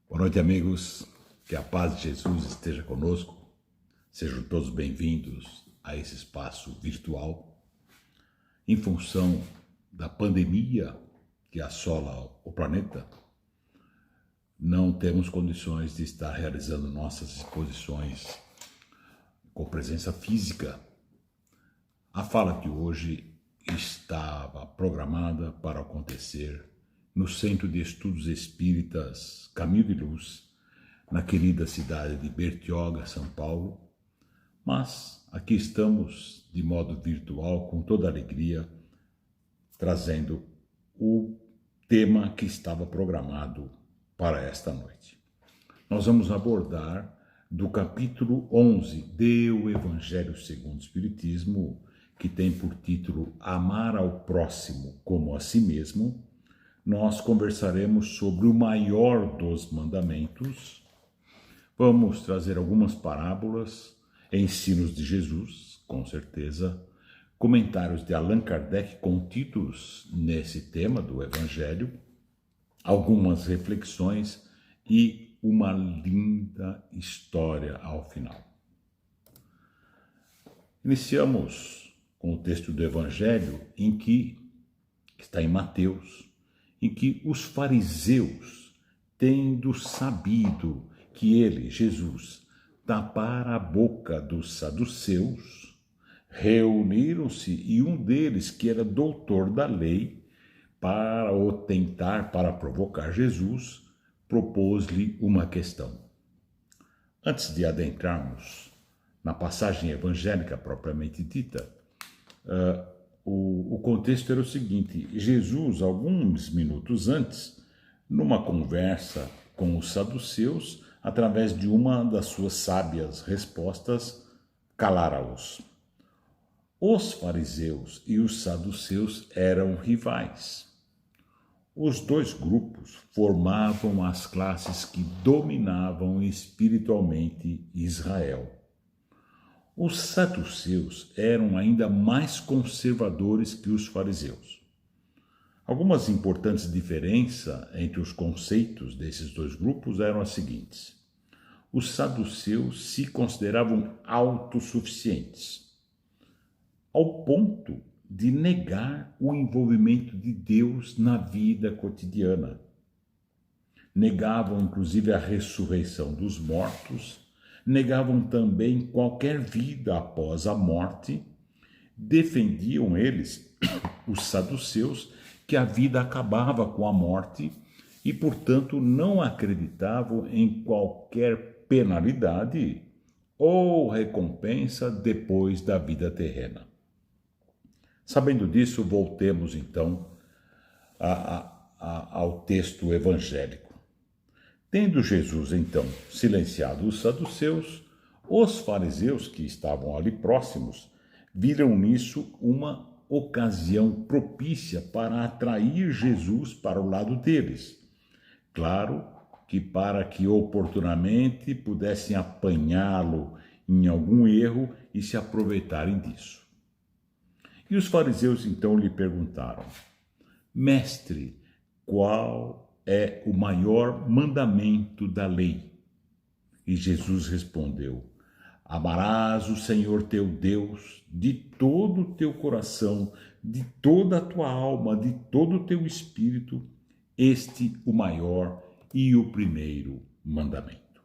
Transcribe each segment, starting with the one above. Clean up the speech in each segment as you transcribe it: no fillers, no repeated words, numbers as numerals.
Boa noite, amigos. Que a paz de Jesus esteja conosco. Sejam todos bem-vindos a esse espaço virtual. Em função da pandemia que assola o planeta, não temos condições de estar realizando nossas exposições com presença física. A fala de hoje estava programada para acontecer no Centro de Estudos Espíritas Caminho de Luz, na querida cidade de Bertioga, São Paulo, mas aqui estamos de modo virtual, com toda alegria, trazendo o tema que estava programado para esta noite. Nós vamos abordar do capítulo 11 do Evangelho segundo o Espiritismo, que tem por título Amar ao Próximo como a si mesmo. Nós conversaremos sobre o maior dos mandamentos. Vamos trazer algumas parábolas, ensinos de Jesus, com certeza, comentários de Allan Kardec contidos nesse tema do Evangelho, algumas reflexões e uma linda história ao final. Iniciamos com o texto do Evangelho que está em Mateus, em que os fariseus, tendo sabido que ele, Jesus, tapara a boca dos saduceus, reuniram-se e um deles, que era doutor da lei, para o tentar, para provocar Jesus, propôs-lhe uma questão. Antes de adentrarmos na passagem evangélica propriamente dita, o contexto era o seguinte: Jesus, alguns minutos antes, numa conversa com os saduceus, através de uma das suas sábias respostas, calara-os. Os fariseus e os saduceus eram rivais. Os dois grupos formavam as classes que dominavam espiritualmente Israel. Os saduceus eram ainda mais conservadores que os fariseus. Algumas importantes diferenças entre os conceitos desses dois grupos eram as seguintes. Os saduceus se consideravam autossuficientes, ao ponto de negar o envolvimento de Deus na vida cotidiana. Negavam, inclusive, a ressurreição dos mortos, negavam também qualquer vida após a morte, defendiam eles, os saduceus, que a vida acabava com a morte e, portanto, não acreditavam em qualquer penalidade ou recompensa depois da vida terrena. Sabendo disso, voltemos então ao texto evangélico. Tendo Jesus, então, silenciado os saduceus, os fariseus que estavam ali próximos viram nisso uma ocasião propícia para atrair Jesus para o lado deles. Claro que para que oportunamente pudessem apanhá-lo em algum erro e se aproveitarem disso. E os fariseus então lhe perguntaram: Mestre, qual é o maior mandamento da lei? E Jesus respondeu: Amarás o Senhor teu Deus de todo o teu coração, de toda a tua alma, de todo o teu espírito, este o maior e o primeiro mandamento.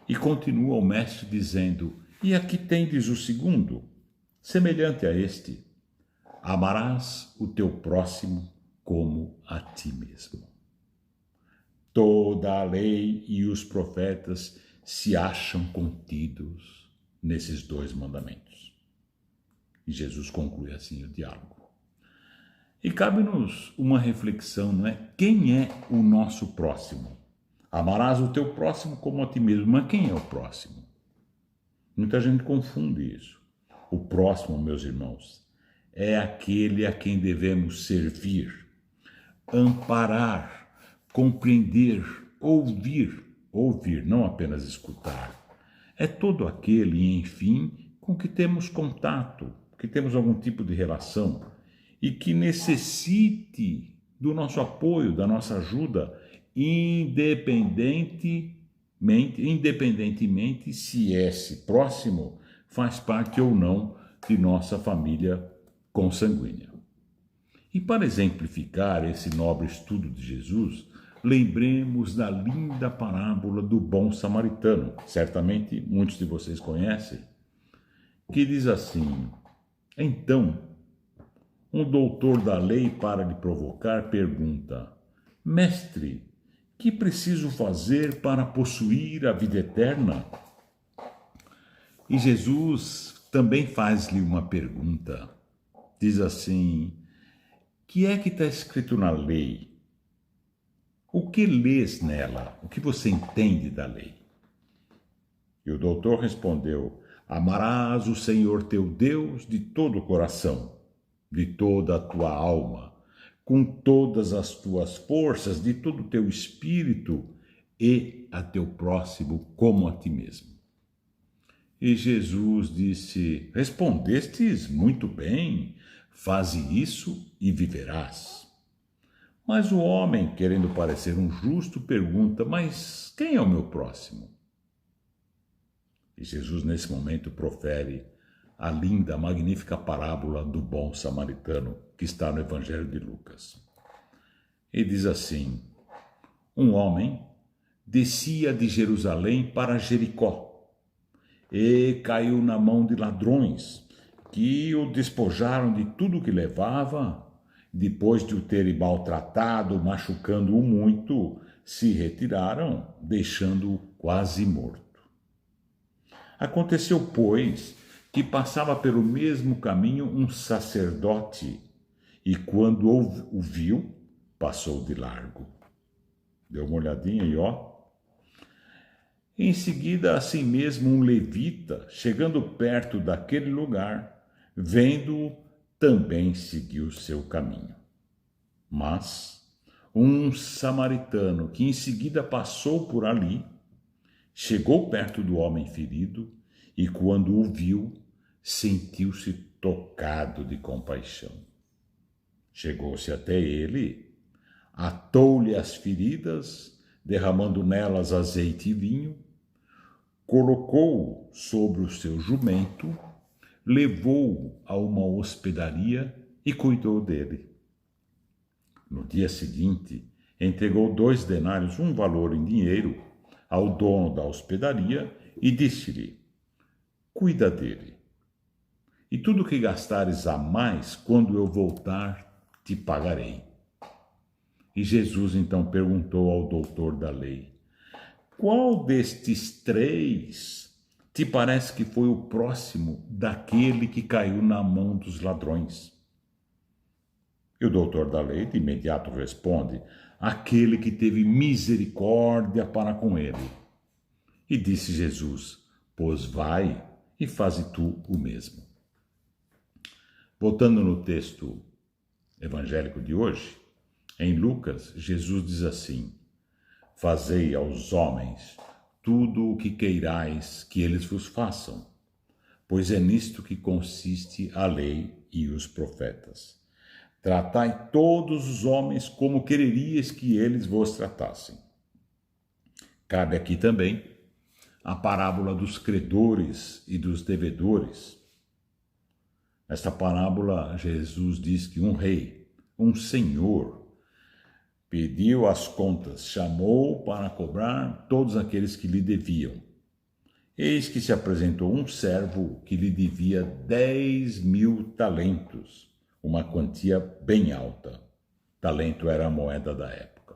E continua o mestre dizendo: E aqui tendes o segundo, semelhante a este: amarás o teu próximo como a ti mesmo. Toda a lei e os profetas se acham contidos nesses dois mandamentos. E Jesus conclui assim o diálogo. E cabe-nos uma reflexão, não é? Quem é o nosso próximo? Amarás o teu próximo como a ti mesmo. Mas quem é o próximo? Muita gente confunde isso. O próximo, meus irmãos, é aquele a quem devemos servir, amparar, compreender, ouvir, não apenas escutar. É todo aquele, enfim, com que temos contato, que temos algum tipo de relação e que necessite do nosso apoio, da nossa ajuda, independentemente se esse próximo faz parte ou não de nossa família consanguínea. E para exemplificar esse nobre estudo de Jesus, lembremos da linda parábola do bom samaritano, certamente muitos de vocês conhecem, que diz assim: então, um doutor da lei, para lhe provocar, pergunta: mestre, que preciso fazer para possuir a vida eterna? E Jesus também faz-lhe uma pergunta. Diz assim: que é que está escrito na lei? O que lês nela? O que você entende da lei? E o doutor respondeu: amarás o Senhor teu Deus de todo o coração, de toda a tua alma, com todas as tuas forças, de todo o teu espírito, e a teu próximo como a ti mesmo. E Jesus disse: respondestes muito bem, faze isso e viverás. Mas o homem, querendo parecer um justo, pergunta: mas quem é o meu próximo? E Jesus, nesse momento, profere a linda, magnífica parábola do bom samaritano, que está no Evangelho de Lucas. E diz assim: um homem descia de Jerusalém para Jericó e caiu na mão de ladrões, que o despojaram de tudo que levava. Depois de o terem maltratado, machucando-o muito, se retiraram, deixando-o quase morto. Aconteceu, pois, que passava pelo mesmo caminho um sacerdote, e quando o viu, passou de largo. Deu uma olhadinha e ó. Em seguida, assim mesmo, um levita, chegando perto daquele lugar, vendo-o, também seguiu seu caminho. Mas um samaritano, que em seguida passou por ali, chegou perto do homem ferido e, quando o viu, sentiu-se tocado de compaixão. Chegou-se até ele, atou-lhe as feridas, derramando nelas azeite e vinho, colocou-o sobre o seu jumento, levou-o a uma hospedaria e cuidou dele. No dia seguinte, entregou 2 denários, um valor em dinheiro, ao dono da hospedaria e disse-lhe: cuida dele. E tudo que gastares a mais, quando eu voltar, te pagarei. E Jesus então perguntou ao doutor da lei: qual destes 3 te parece que foi o próximo daquele que caiu na mão dos ladrões? E o doutor da lei de imediato responde: aquele que teve misericórdia para com ele. E disse Jesus: pois vai e faze tu o mesmo. Voltando no texto evangélico de hoje, em Lucas, Jesus diz assim: fazei aos homens tudo o que queirais que eles vos façam, pois é nisto que consiste a lei e os profetas. Tratai todos os homens como quererias que eles vos tratassem. Cabe aqui também a parábola dos credores e dos devedores. Nesta parábola, Jesus diz que um rei, um senhor, pediu as contas, chamou para cobrar todos aqueles que lhe deviam. Eis que se apresentou um servo que lhe devia 10.000 talentos, uma quantia bem alta. Talento era a moeda da época.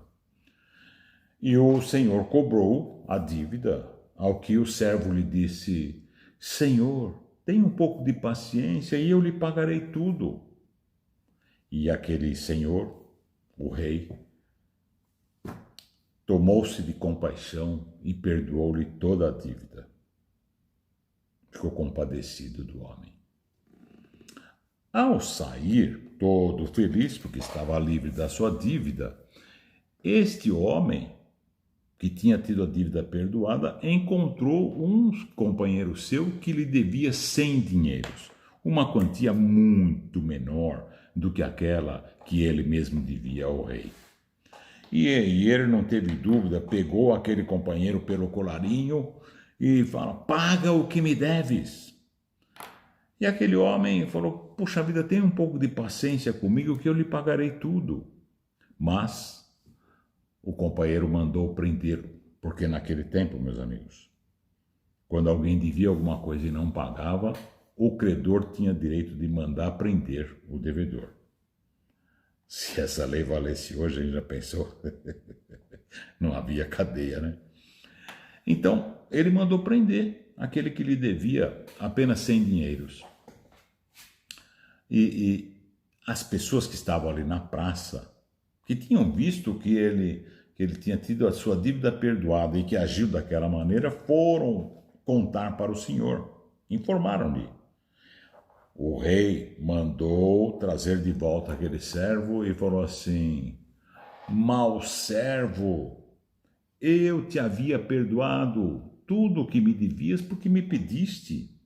E o senhor cobrou a dívida, ao que o servo lhe disse: Senhor, tenha um pouco de paciência e eu lhe pagarei tudo. E aquele senhor, o rei, tomou-se de compaixão e perdoou-lhe toda a dívida. Ficou compadecido do homem. Ao sair, todo feliz, porque estava livre da sua dívida, este homem, que tinha tido a dívida perdoada, encontrou um companheiro seu que lhe devia 100 dinheiros, uma quantia muito menor do que aquela que ele mesmo devia ao rei. E ele não teve dúvida, pegou aquele companheiro pelo colarinho e fala: paga o que me deves. E aquele homem falou: puxa vida, tenha um pouco de paciência comigo que eu lhe pagarei tudo. Mas o companheiro mandou prendê-lo, porque naquele tempo, meus amigos, quando alguém devia alguma coisa e não pagava, o credor tinha direito de mandar prender o devedor. Se essa lei valesse hoje, a gente já pensou? Não havia cadeia, né? Então, ele mandou prender aquele que lhe devia apenas 100 dinheiros. E as pessoas que estavam ali na praça, que tinham visto que ele tinha tido a sua dívida perdoada e que agiu daquela maneira, foram contar para o Senhor, informaram-lhe. O rei mandou trazer de volta aquele servo e falou assim: mau servo, eu te havia perdoado tudo o que me devias porque me pediste.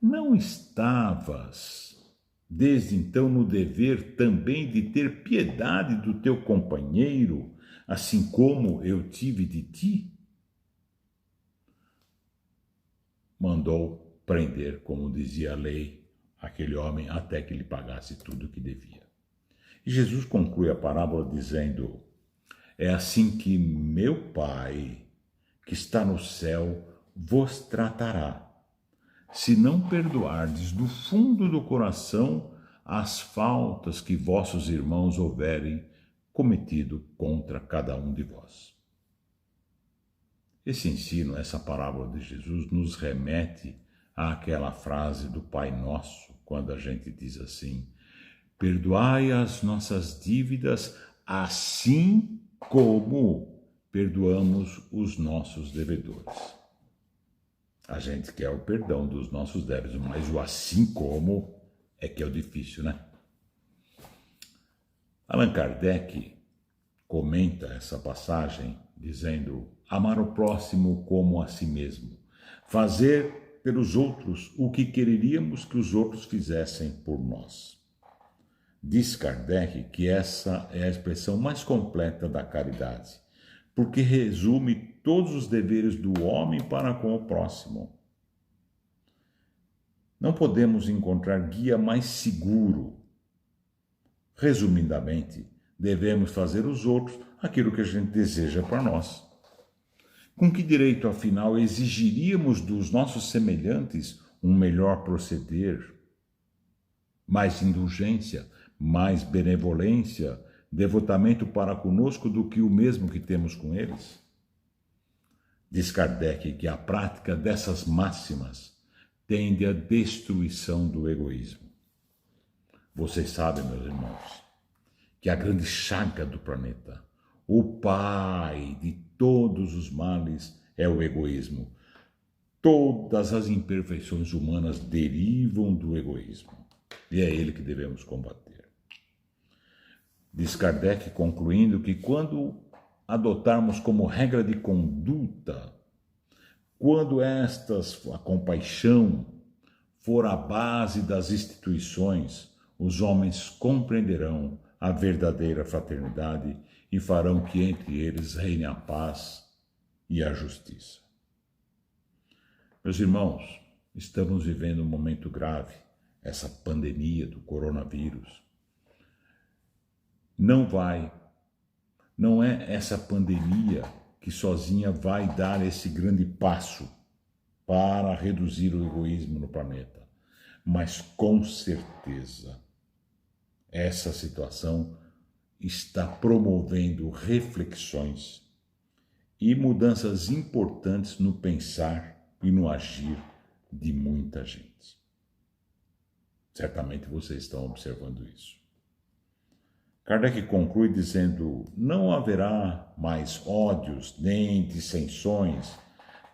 Não estavas desde então no dever também de ter piedade do teu companheiro, assim como eu tive de ti? Mandou prender, como dizia a lei, aquele homem até que lhe pagasse tudo o que devia. E Jesus conclui a parábola dizendo: é assim que meu Pai, que está no céu, vos tratará, se não perdoardes do fundo do coração as faltas que vossos irmãos houverem cometido contra cada um de vós. Esse ensino, essa parábola de Jesus, nos remete àquela frase do Pai Nosso, quando a gente diz assim: perdoai as nossas dívidas assim como perdoamos os nossos devedores. A gente quer o perdão dos nossos débitos, mas o assim como é que é o difícil, né? Allan Kardec comenta essa passagem dizendo: amar o próximo como a si mesmo, fazer pelos outros o que quereríamos que os outros fizessem por nós. Diz Kardec que essa é a expressão mais completa da caridade, porque resume todos os deveres do homem para com o próximo. Não podemos encontrar guia mais seguro. Resumidamente, devemos fazer aos outros aquilo que a gente deseja para nós. Com que direito, afinal, exigiríamos dos nossos semelhantes um melhor proceder, mais indulgência, mais benevolência, devotamento para conosco do que o mesmo que temos com eles? Diz Kardec que a prática dessas máximas tende à destruição do egoísmo. Vocês sabem, meus irmãos, que a grande chaga do planeta, o pai de todos os males, é o egoísmo. Todas as imperfeições humanas derivam do egoísmo, e é ele que devemos combater. Diz Kardec, concluindo, que quando adotarmos como regra de conduta, quando a compaixão for a base das instituições, os homens compreenderão a verdadeira fraternidade e farão que entre eles reine a paz e a justiça. Meus irmãos, estamos vivendo um momento grave, essa pandemia do coronavírus. Não é essa pandemia que sozinha vai dar esse grande passo para reduzir o egoísmo no planeta. Mas com certeza, essa situação está promovendo reflexões e mudanças importantes no pensar e no agir de muita gente. Certamente vocês estão observando isso. Kardec conclui dizendo: não haverá mais ódios nem dissensões,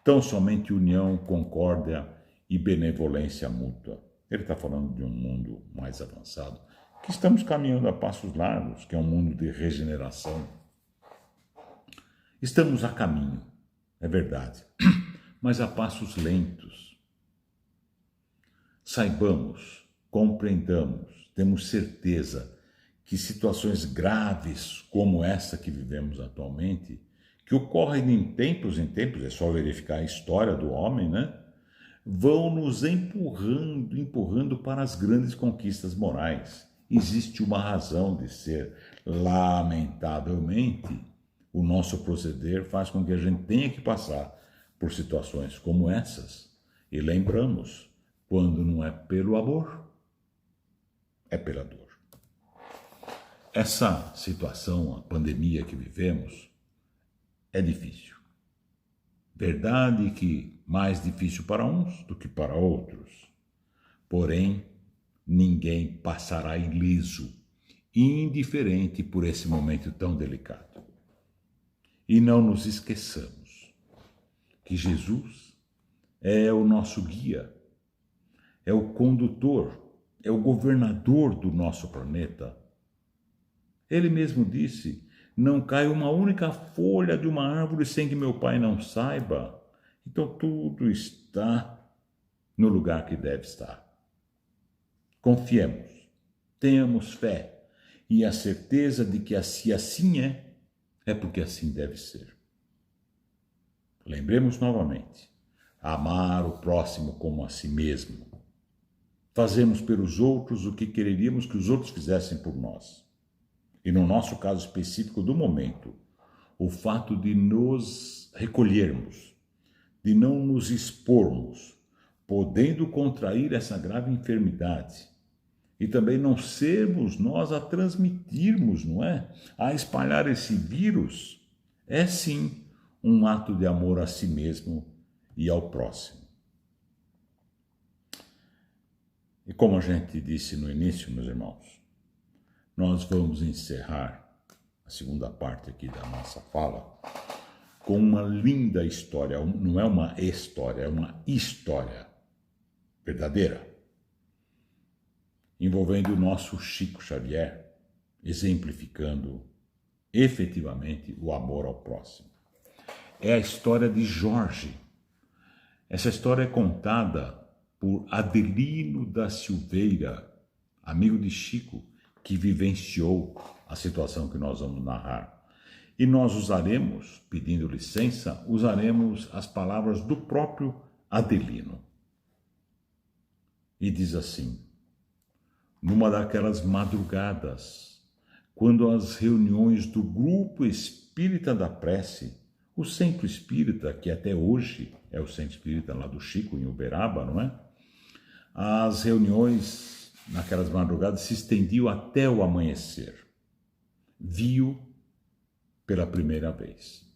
tão somente união, concórdia e benevolência mútua. Ele está falando de um mundo mais avançado, que estamos caminhando a passos largos, que é um mundo de regeneração. Estamos a caminho, é verdade, mas a passos lentos. Saibamos compreendamos, temos certeza que situações graves como essa que vivemos atualmente, que ocorrem em tempos, é só verificar a história do homem, né? Vão nos empurrando para as grandes conquistas morais. Existe uma razão de ser. Lamentavelmente, o nosso proceder faz com que a gente tenha que passar por situações como essas. E lembramos, quando não é pelo amor, é pela dor. Essa situação, a pandemia que vivemos, é difícil. Verdade que mais difícil para uns do que para outros. Porém, ninguém passará ileso, indiferente por esse momento tão delicado. E não nos esqueçamos que Jesus é o nosso guia, é o condutor, é o governador do nosso planeta. Ele mesmo disse: não cai uma única folha de uma árvore sem que meu Pai não saiba. Então tudo está no lugar que deve estar. Confiemos, tenhamos fé e a certeza de que se assim é porque assim deve ser. Lembremos novamente, amar o próximo como a si mesmo. Fazemos pelos outros o que quereríamos que os outros fizessem por nós. E no nosso caso específico do momento, o fato de nos recolhermos, de não nos expormos, podendo contrair essa grave enfermidade, e também não sermos nós a transmitirmos, não é? A espalhar esse vírus, é sim um ato de amor a si mesmo e ao próximo. E como a gente disse no início, meus irmãos, nós vamos encerrar a segunda parte aqui da nossa fala com uma linda história, não é uma história, é uma história verdadeira, envolvendo o nosso Chico Xavier, exemplificando efetivamente o amor ao próximo. É a história de Jorge. Essa história é contada por Adelino da Silveira, amigo de Chico, que vivenciou a situação que nós vamos narrar. E nós usaremos, pedindo licença, as palavras do próprio Adelino. E diz assim: numa daquelas madrugadas, quando as reuniões do Grupo Espírita da Prece, o Centro Espírita, que até hoje é o Centro Espírita lá do Chico, em Uberaba, não é? As reuniões naquelas madrugadas se estendiam até o amanhecer. Viu pela primeira vez.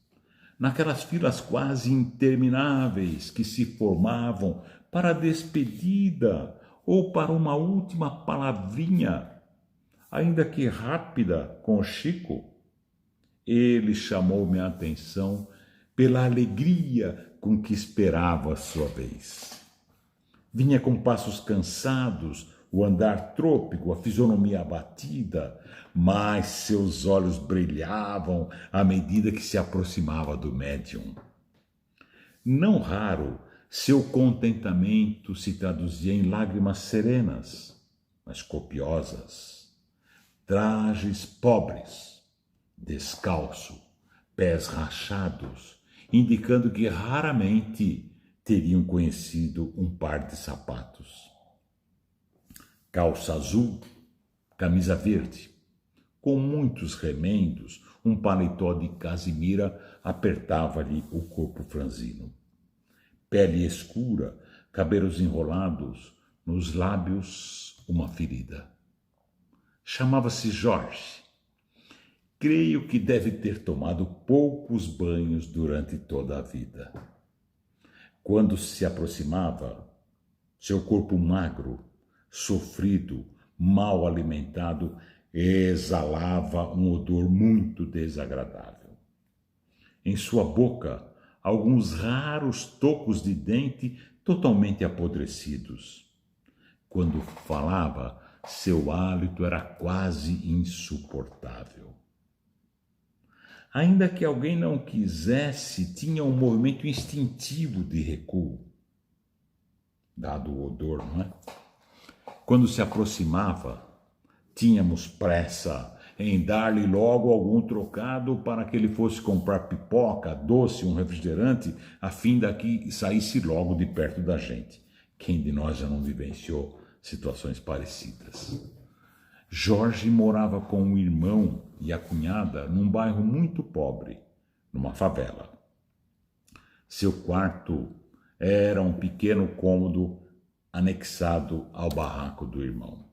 Naquelas filas quase intermináveis que se formavam para a despedida ou para uma última palavrinha, ainda que rápida, com o Chico, ele chamou minha atenção pela alegria com que esperava a sua vez. Vinha com passos cansados, o andar trôpego, a fisionomia abatida, mas seus olhos brilhavam à medida que se aproximava do médium. Não raro, seu contentamento se traduzia em lágrimas serenas, mas copiosas, trajes pobres, descalço, pés rachados, indicando que raramente teriam conhecido um par de sapatos. Calça azul, camisa verde, com muitos remendos, um paletó de casimira apertava-lhe o corpo franzino. Pele escura, cabelos enrolados, nos lábios uma ferida. Chamava-se Jorge. Creio que deve ter tomado poucos banhos durante toda a vida. Quando se aproximava, seu corpo magro, sofrido, mal alimentado, exalava um odor muito desagradável. Em sua boca, alguns raros tocos de dente totalmente apodrecidos. Quando falava, seu hálito era quase insuportável. Ainda que alguém não quisesse, tinha um movimento instintivo de recuo, dado o odor, não é? Quando se aproximava, tínhamos pressa em dar-lhe logo algum trocado para que ele fosse comprar pipoca, doce, um refrigerante, a fim daqui saísse logo de perto da gente. Quem de nós já não vivenciou situações parecidas? Jorge morava com o irmão e a cunhada num bairro muito pobre, numa favela. Seu quarto era um pequeno cômodo anexado ao barraco do irmão.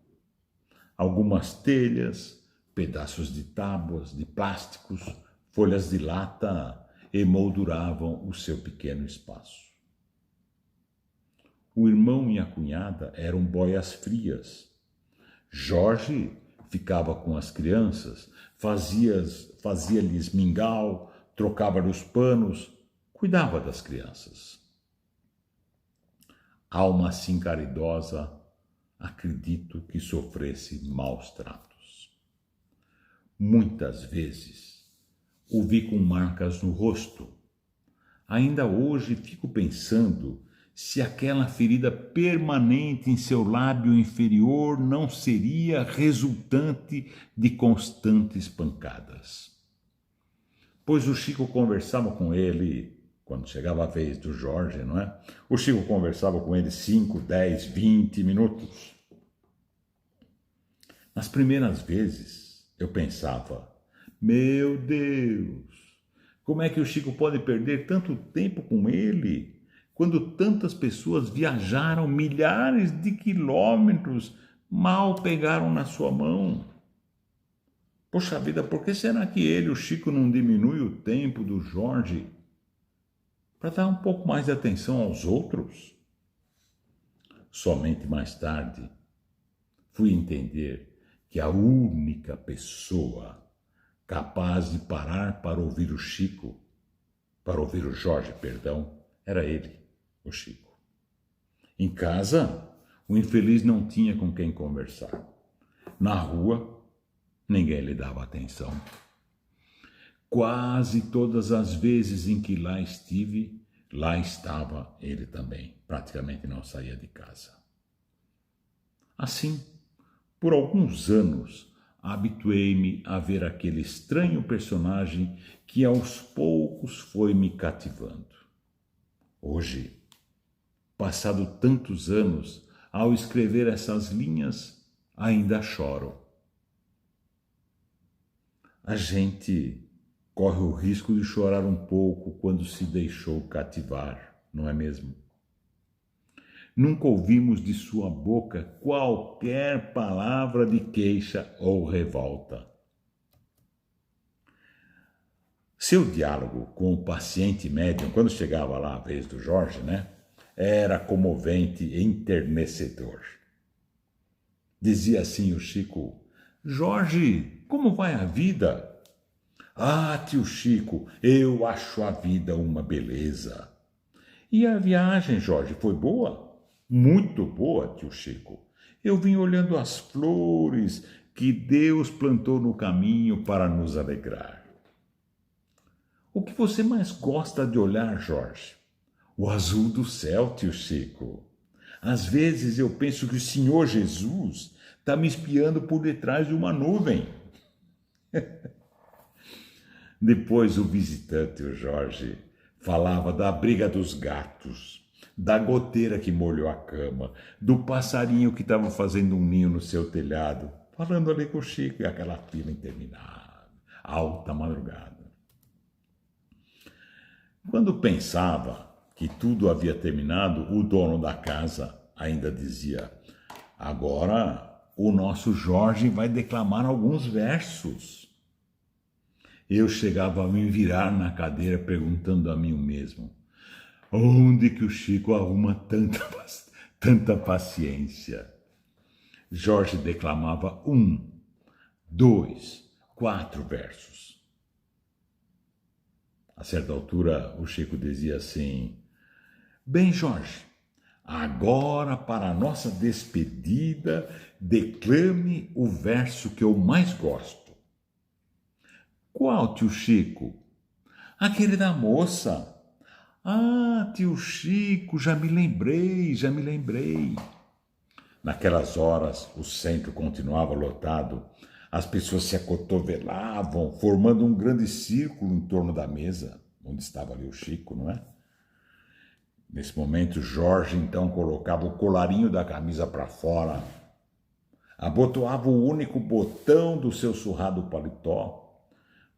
Algumas telhas, pedaços de tábuas, de plásticos, folhas de lata emolduravam o seu pequeno espaço. O irmão e a cunhada eram boias frias. Jorge ficava com as crianças, fazia-lhes mingau, trocava-lhes panos, cuidava das crianças. Alma assim caridosa, acredito que sofresse maus tratos. Muitas vezes o vi com marcas no rosto. Ainda hoje fico pensando se aquela ferida permanente em seu lábio inferior não seria resultante de constantes pancadas. Pois o Chico conversava com ele, quando chegava a vez do Jorge, não é? O Chico conversava com ele 5, 10, 20 minutos. Nas primeiras vezes, eu pensava, meu Deus, como é que o Chico pode perder tanto tempo com ele, quando tantas pessoas viajaram milhares de quilômetros, mal pegaram na sua mão? Poxa vida, por que será que ele, o Chico, não diminui o tempo do Jorge para dar um pouco mais de atenção aos outros? Somente mais tarde fui entender que a única pessoa capaz de parar para ouvir o Chico, para ouvir o Jorge, era ele, o Chico. Em casa, o infeliz não tinha com quem conversar. Na rua, ninguém lhe dava atenção. Quase todas as vezes em que lá estive, lá estava ele também. Praticamente não saía de casa. Assim, por alguns anos, habituei-me a ver aquele estranho personagem que aos poucos foi me cativando. Hoje, passado tantos anos, ao escrever essas linhas, ainda choro. A gente corre o risco de chorar um pouco quando se deixou cativar, não é mesmo? Nunca ouvimos de sua boca qualquer palavra de queixa ou revolta. Seu diálogo com o paciente médium, quando chegava lá a vez do Jorge, era comovente e enternecedor. Dizia assim o Chico: Jorge, como vai a vida? Ah, tio Chico, eu acho a vida uma beleza. E a viagem, Jorge, foi boa? Muito boa, tio Chico. Eu vim olhando as flores que Deus plantou no caminho para nos alegrar. O que você mais gosta de olhar, Jorge? O azul do céu, tio Chico. Às vezes eu penso que o Senhor Jesus está me espiando por detrás de uma nuvem. Depois o visitante, o Jorge, falava da briga dos gatos, da goteira que molhou a cama, do passarinho que estava fazendo um ninho no seu telhado, falando ali com o Chico e aquela fila interminável, alta madrugada. Quando pensava que tudo havia terminado, o dono da casa ainda dizia: agora o nosso Jorge vai declamar alguns versos. Eu chegava a me virar na cadeira perguntando a mim mesmo: onde que o Chico arruma tanta paciência? Jorge declamava 1, 2, 4 versos. A certa altura, o Chico dizia assim: bem, Jorge, agora para a nossa despedida, declame o verso que eu mais gosto. Qual, tio Chico? Aquele da moça. Ah, tio Chico, já me lembrei. Naquelas horas, o centro continuava lotado. As pessoas se acotovelavam, formando um grande círculo em torno da mesa, onde estava ali o Chico, não é? Nesse momento, Jorge então colocava o colarinho da camisa para fora, abotoava o único botão do seu surrado paletó,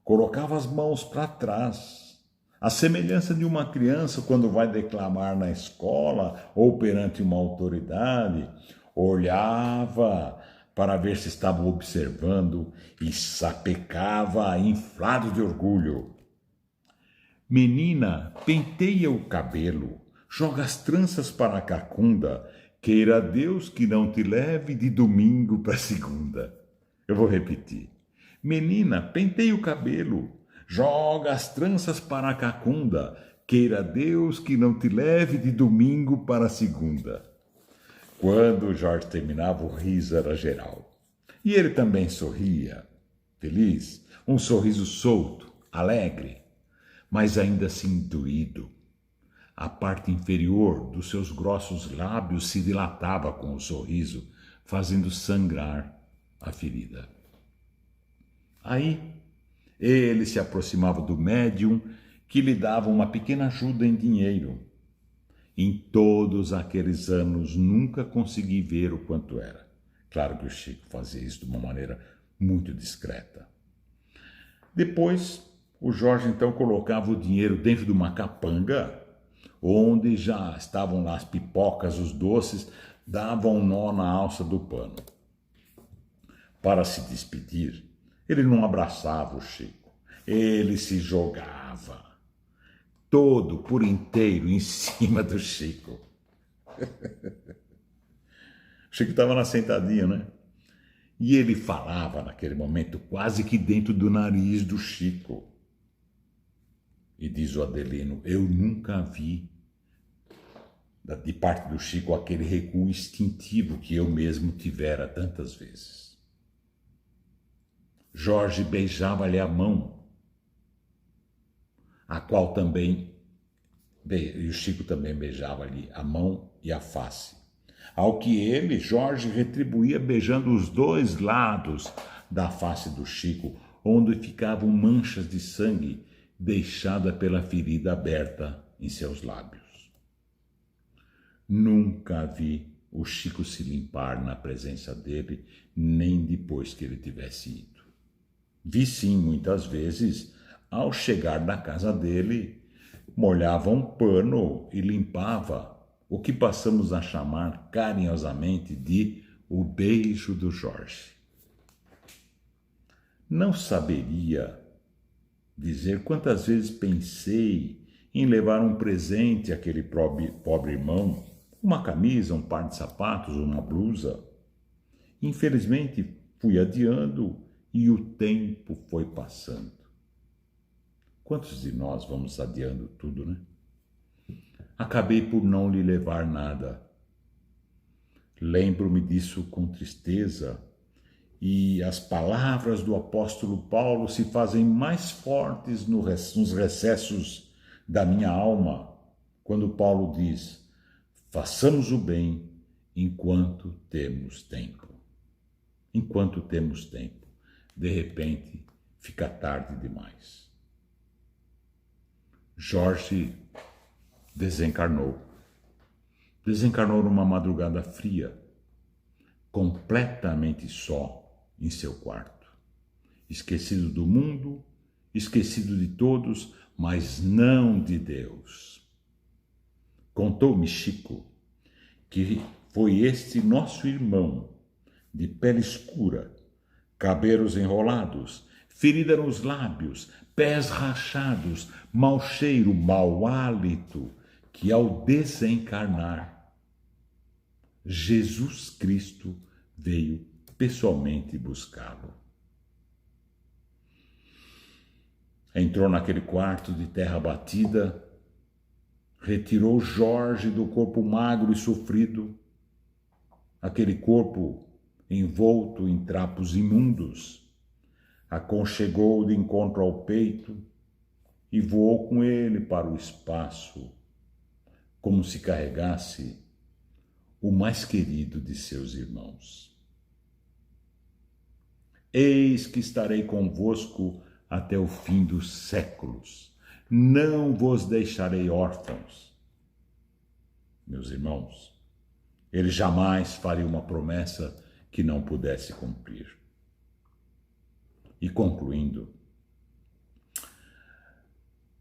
colocava as mãos para trás, à semelhança de uma criança quando vai declamar na escola ou perante uma autoridade, olhava para ver se estavam observando e sapecava inflado de orgulho. Menina, penteia o cabelo, joga as tranças para a cacunda, queira Deus que não te leve de domingo para segunda. Eu vou repetir. Menina, penteia o cabelo, joga as tranças para a cacunda, queira Deus que não te leve de domingo para segunda. Quando o Jorge terminava, o riso era geral. E ele também sorria, feliz, um sorriso solto, alegre, mas ainda assim doído. A parte inferior dos seus grossos lábios se dilatava com o sorriso, fazendo sangrar a ferida. Aí, ele se aproximava do médium, que lhe dava uma pequena ajuda em dinheiro. Em todos aqueles anos, nunca consegui ver o quanto era. Claro que o Chico fazia isso de uma maneira muito discreta. Depois, o Jorge então colocava o dinheiro dentro de uma capanga, onde já estavam lá as pipocas, os doces, dava um nó na alça do pano. Para se despedir, ele não abraçava o Chico, ele se jogava todo por inteiro em cima do Chico. O Chico estava na sentadinha, né? E ele falava naquele momento quase que dentro do nariz do Chico. E diz o Adelino, eu nunca vi de parte do Chico aquele recuo instintivo que eu mesmo tivera tantas vezes. Jorge beijava-lhe a mão, a qual também, e o Chico também beijava-lhe a mão e a face. Ao que ele, Jorge, retribuía beijando os dois lados da face do Chico, onde ficavam manchas de sangue deixada pela ferida aberta em seus lábios. Nunca vi o Chico se limpar na presença dele, nem depois que ele tivesse ido. Vi sim, muitas vezes, ao chegar na casa dele, molhava um pano e limpava o que passamos a chamar carinhosamente de o beijo do Jorge. Não saberia dizer quantas vezes pensei em levar um presente àquele pobre irmão, uma camisa, um par de sapatos, uma blusa. Infelizmente, fui adiando e o tempo foi passando. Quantos de nós vamos adiando tudo, né? Acabei por não lhe levar nada. Lembro-me disso com tristeza, e as palavras do apóstolo Paulo se fazem mais fortes nos recessos da minha alma, quando Paulo diz, façamos o bem enquanto temos tempo. Enquanto temos tempo. De repente, fica tarde demais. Jorge desencarnou. Desencarnou numa madrugada fria, completamente só em seu quarto. Esquecido do mundo, esquecido de todos, mas não de Deus. Contou-me Chico que foi este nosso irmão, de pele escura, cabelos enrolados, ferida nos lábios, pés rachados, mau cheiro, mau hálito, que ao desencarnar, Jesus Cristo veio pessoalmente buscá-lo. Entrou naquele quarto de terra batida, retirou Jorge do corpo magro e sofrido, aquele corpo envolto em trapos imundos, aconchegou de encontro ao peito e voou com ele para o espaço, como se carregasse o mais querido de seus irmãos. Eis que estarei convosco até o fim dos séculos. Não vos deixarei órfãos. Meus irmãos, ele jamais faria uma promessa que não pudesse cumprir. E concluindo,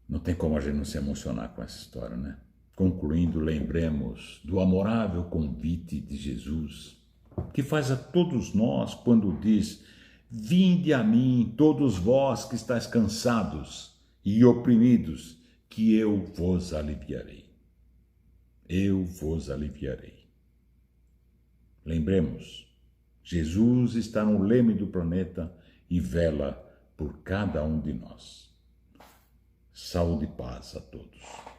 não tem como a gente não se emocionar com essa história, né? Concluindo, lembremos do amorável convite de Jesus, que faz a todos nós quando diz: vinde a mim, todos vós que estáis cansados e oprimidos, que eu vos aliviarei. Eu vos aliviarei. Lembremos, Jesus está no leme do planeta e vela por cada um de nós. Saúde e paz a todos.